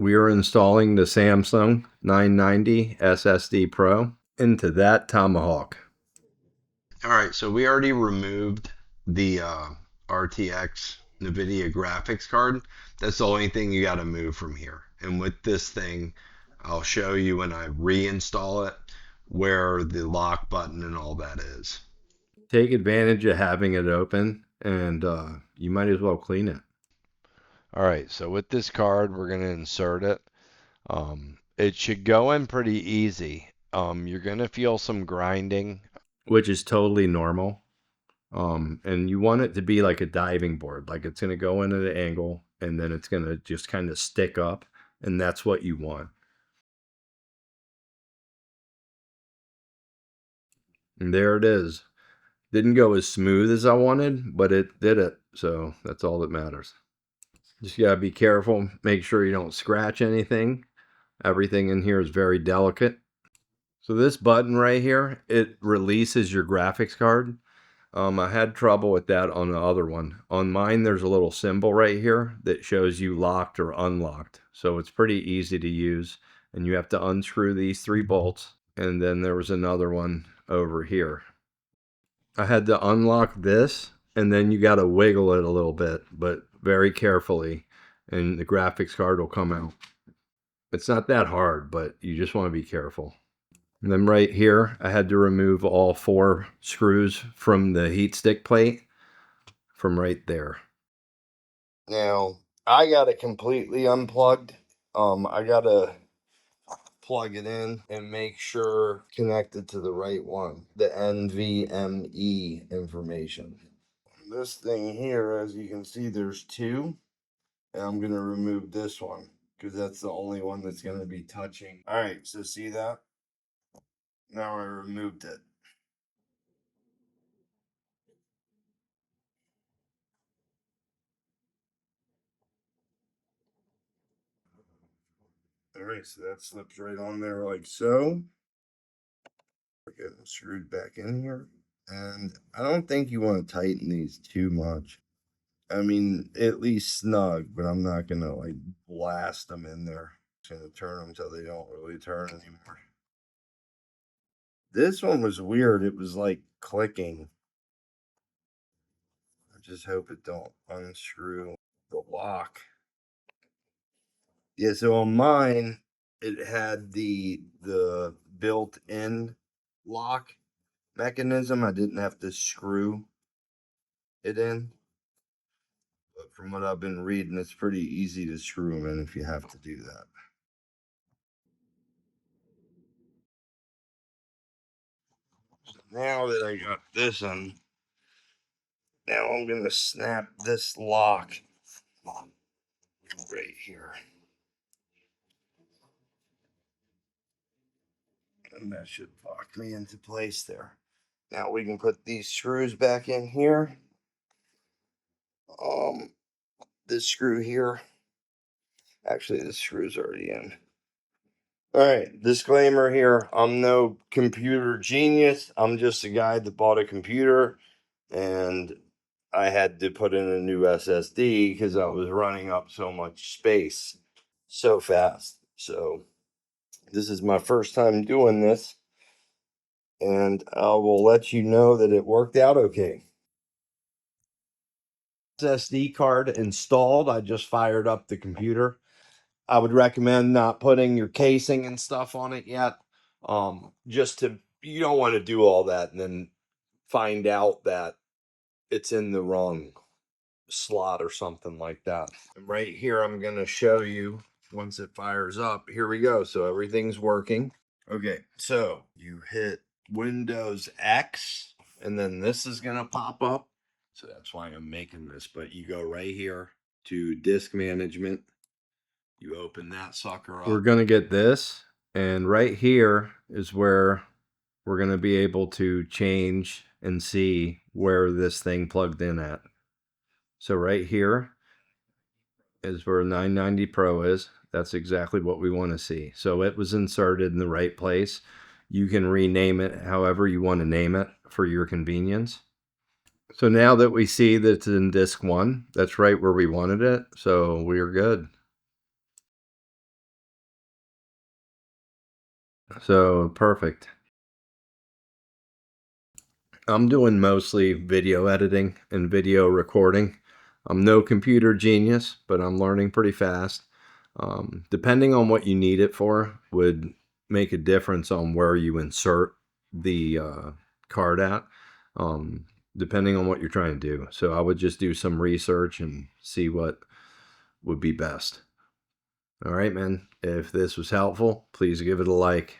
We are installing the Samsung 990 SSD Pro into that Tomahawk. All right, so we already removed the RTX NIVDIA graphics card. That's the only thing you got to move from here. And with this thing, I'll show you when I reinstall it where the lock button and all that is. Take advantage of having it open, and you might as well clean it. All right, so with this card, we're going to insert it. It should go in pretty easy. You're going to feel some grinding, which is totally normal. And you want it to be like a diving board, like it's going to go in at an angle and then it's going to just kind of stick up, and that's what you want. And there it is. Didn't go as smooth as I wanted, but it did it, so that's all that matters. Just gotta be careful, make sure you don't scratch anything. Everything in here is very delicate. So this button right here, it releases your graphics card. I had trouble with that on the other one. On mine, there's a little symbol right here that shows you locked or unlocked. So it's pretty easy to use. And you have to unscrew these 3 bolts. And then there was another one over here. I had to unlock this, and then you got to wiggle it a little bit, but very carefully, and the graphics card will come out. It's not that hard, but you just want to be careful. And then right here, I had to remove all 4 screws from the heatsink plate from right there. Now, I got it completely unplugged. I got to plug it in and make sure connected to the right one, the NVMe information. This thing here, as you can see, there's 2, and I'm going to remove this one because that's the only one that's going to be touching. All right, so see that? Now I removed it. All right, so that slips right on there like so. We're getting screwed back in here. And I don't think you want to tighten these too much. I mean, at least snug, but I'm not going to like blast them in there. I'm going to turn them until they don't really turn anymore. This one was weird. It was like clicking. I just hope it don't unscrew the lock. Yeah, so on mine, it had the built-in lock mechanism. I didn't have to screw it in. But from what I've been reading, it's pretty easy to screw them in if you have to do that. So now that I got this in, now I'm going to snap this lock right here. And that should lock me into place there. Now we can put these screws back in here. This screw here. Actually, this screw's already in. All right, disclaimer here. I'm no computer genius. I'm just a guy that bought a computer, and I had to put in a new SSD because I was running up so much space so fast. So this is my first time doing this, and I will let you know that it worked out okay. SSD card installed. I just fired up the computer. I would recommend not putting your casing and stuff on it yet. You don't want to do all that and then find out that it's in the wrong slot or something like that. And right here, I'm going to show you once it fires up. Here we go. So everything's working. Okay, so you hit Windows X, and then this is going to pop up. So that's why I'm making this. But you go right here to disk management. You open that sucker up. We're going to get this, and right here is where we're going to be able to change and see where this thing plugged in at. So right here is where 990 Pro is. That's exactly what we want to see. So it was inserted in the right place. You can rename it however you want to name it for your convenience. So now that we see that it's in disk 1, that's right where we wanted it. So we're good. So perfect. I'm doing mostly video editing and video recording. I'm no computer genius, but I'm learning pretty fast. Depending on what you need it for would make a difference on where you insert the card at, depending on what you're trying to do. So I would just do some research and see what would be best. All right, man. If this was helpful, please give it a like.